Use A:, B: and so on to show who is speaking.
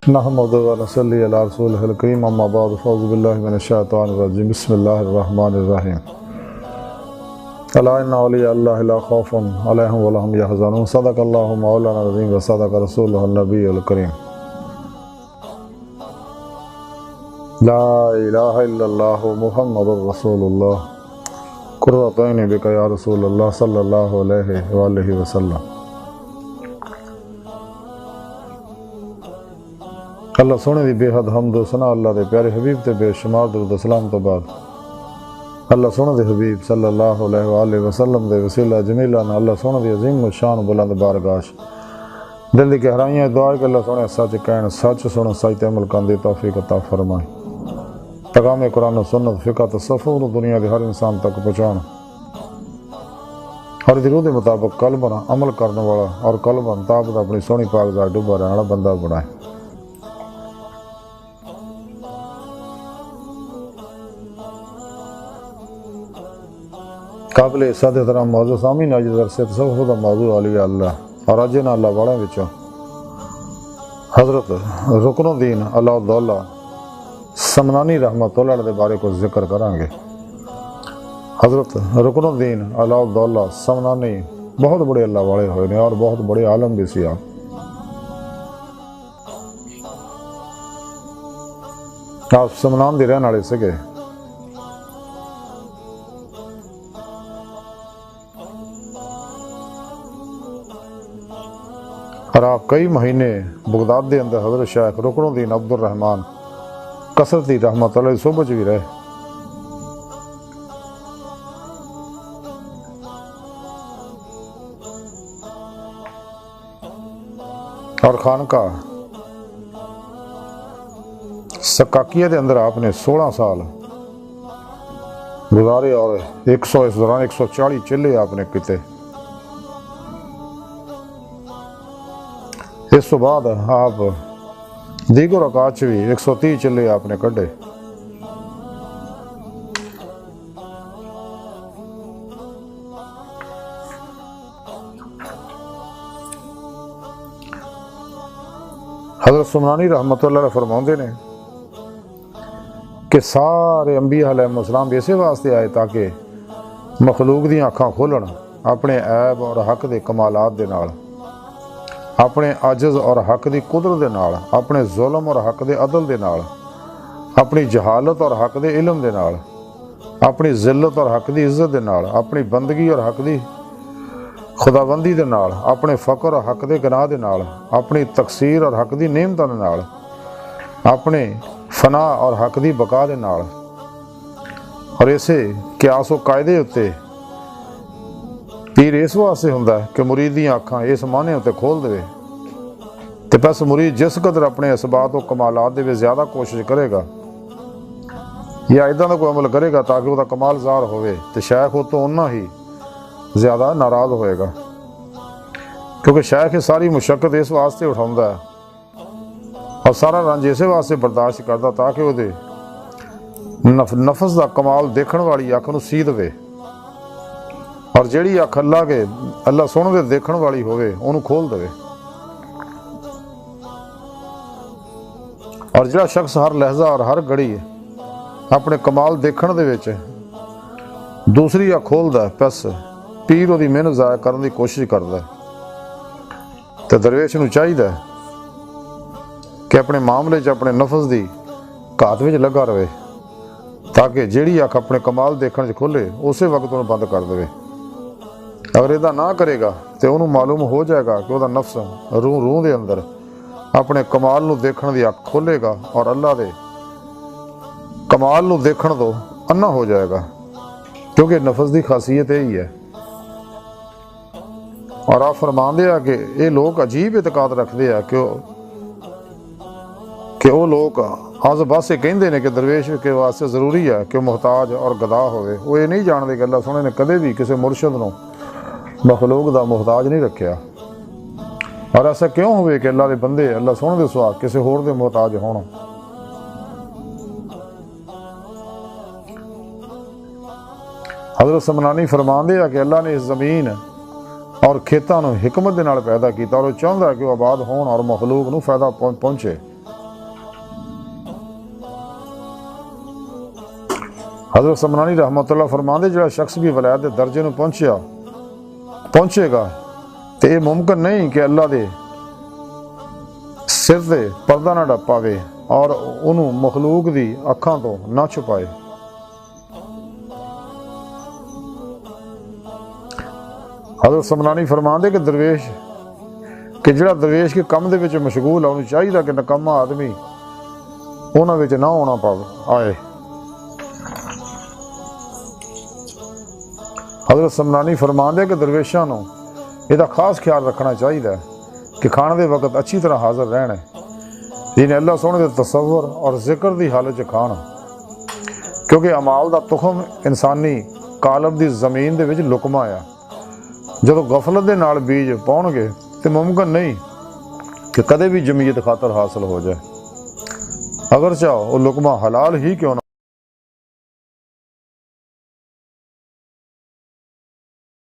A: नहमदु व नसल्ली अला रसूलिहिल करीम अम्मा बाद फ़अऊज़ु बिल्लाहि मिनश शैतानिर रजीम बिस्मिल्लाहिर रहमानिर रहीम अला इन्ना औलिया अल्लाहि ला खौफुन अलैहिम व ला हुम यहज़नून सदक़ल्लाहु मौलाना अज़ीम व सदक़ रसूलुहुन नबियुल करीम ला इलाहा इल्लल्लाह मुहम्मदुर रसूलुल्लाह कुर्रतु ऐनी बिका या रसूलल्लाह सल्लल्लाहु अलैहि व आलिहि वसल्लम। अल्लाह सोने की बेहद हमद सना अल्लाह के प्यारे हबीब ते बेशुमार दुरूद सलाम तो बाद अल्लाह सोने के हबीब सल्लल्लाहु अलैहि वसल्लम के वसीला जमीला ने अल्लाह सोने की अजीम शान बुलंद बारगाश दिल की गहराइयां दुआ कि अल्लाह सोने सच कहन सच सुन सच ते अमल करने की तौफीक अता फरमाए। पैगाम कुरान सुन्नत फ़िक़ह तसव्वुफ़ दुनिया के हर इंसान तक पहुँचाण हर रूह के मुताबिक कलमन अमल करने वाला और कलमन ताबत अपनी सोहनी पाकज़ात डुबा रहने वाला बंदा बनाए। काबिल इज़्ज़त एहतराम मौजूद सामीन अज दरस तसव्वुफ़ का मौजू आलिया अल्लाह और अज इन्हां अल्लाह वालों विचों हज़रत रुकनुद्दीन अलाउद्दौला समनानी रहमतुल्लाह के बारे कुछ जिक्र करांगे। हज़रत रुकनुद्दीन अलाउद्दौला समनानी बहुत बड़े अल्लाह वाले हुए ने और बहुत बड़े आलम भी सी। आप समनान के रहने वाले सके और आप कई महीने बगदाद के अंदर हज़रत शेख रुकनुद्दीन अब्दुल रहमान कसरती रहमतुल्लाह की सोबत भी रहे और खानका सकाकिया के अंदर आपने 16 साल गुजारे और इस दौरान 140 चिल्ले आपने किते। इस तो बाद आप दीगर औकात भी 130 चिल्ले आपने कढ़े। हज़रत सुमनानी रहमतुल्लाह फरमाते ने कि सारे अंबिया अलैहिस्सलाम इसे वास्ते आए ताकि मखलूक दी अखां खोलन अपने ऐब और हक दे कमालात दे नाल, अपने आजिज़ और हक की कुदरत के नाल, अपने जुल्म और हक के अदल के नाल, अपनी जहालत और हक के इलम के नाल, अपनी जिल्लत और हक की इज्जत के नाल, अपनी बंदगी और हक की खुदाबंदी के नाल, अपने फ़क्र और हक के गनाह के नाल, अपनी तकसीर और हक की नेमतों के नाल, अपने फना और हक की बका के नाल और इसे क्यास व कायदे उत्ते पीर इस वास्ते हुंदा कि मुरीद दी अखां इस माने उत्ते खोल देवे ते बस मुरीद जिस कदर अपने इसबात व कमालात दे विच ज़्यादा कोशिश करेगा या इदां दा कोई अमल करेगा ताकि उसका कमाल ज़ाहिर होवे तो शेख वो तो उन्ना ही ज़्यादा नाराज़ होएगा, क्योंकि शेख सारी मुशक्कत इस वास्ते उठाउंदा है और सारा रंज इस वास्ते बर्दाश्त करता ताकि वो नफस का कमाल देखने वाली अख नूं सी देवे और जिहड़ी अख अल्लाह सोहणे दे देखण वाली होवे उहनूं खोल देवे। और जिहड़ा शख्स हर लहजा और हर घड़ी अपने कमाल देखण दे विच दूसरी अख खोलदा बस पीर उहदी मेहनत ज़ाया करने की कोशिश करदा ते दरवेश नूं चाहीदा कि अपने मामले च अपने नफस की घात में लगा रहे ताकि जिहड़ी अख अपने कमाल देखण च खोले उस वक्त उन्हें बंद कर दे। अगर इदा ना करेगा तो उन्होंने मालूम हो जाएगा कि वह नफ्स रूह के अंदर अपने कमाल नूं देखण दी अख खोलेगा और अल्लाह दे कमाल नूं देखण तो अन्ना हो जाएगा, क्योंकि नफस की खासियत यही है। और आप फरमाते हैं कि ये लोग अजीब इतकाद रखते हैं कि वो लोग आज बस ये कहते हैं कि दरवेश के वास्ते जरूरी है कि मुहताज और गदा होवे। वो ये नहीं जानते कि अल्लाह सोहणे ने कदे भी किसी मुर्शद नूं मखलूक का मुहताज नहीं रखा और ऐसा क्यों हुए कि अल्लाह के बंदे अल्लाह सोहणे दे सिवा किसी होर दे मुहताज होण। हज़रत समनानी फरमाते हैं कि अल्लाह ने इस ज़मीन और खेतों को हिकमत के नाल पैदा किया और चाहता है कि वह आबाद होण और मखलूक नूं फायदा पहुँचे। हज़रत समनानी रहमतुल्लाह फरमाते जिहड़ा शख्स भी वलायत के दर्जे में पहुँचेगा तो यह मुमकिन नहीं कि अल्लाह के सिर से पर्दा ना डप पावे और उन्होंने मखलूक की अखां तो ना छुपाए। हज़रत समनानी फरमाते कि दरवेश कि जिहड़ा दरवेश के कम दे विच मशगूल है उन्हें चाहिए कि नकम्मा आदमी उन्हां विच ना होना आए। हज़रत समनानी फरमाते कि दरवेशां नूं इहदा खास ख्याल रखना चाहिए कि खाने के वक्त अच्छी तरह हाजिर रहना जिन्हें अल्लाह सोहने के तसव्वुर और जिक्र की हालत च खाना, क्योंकि अमाल का तुखम इंसानी कालब की जमीन दे विच लुकमा आ। जो गफलत के नाल बीज पाउणगे तो मुमकिन नहीं कि कदे भी जमीयत खातर हासिल हो जाए, अगर चाहो वो लुकमा हलाल ही क्यों ना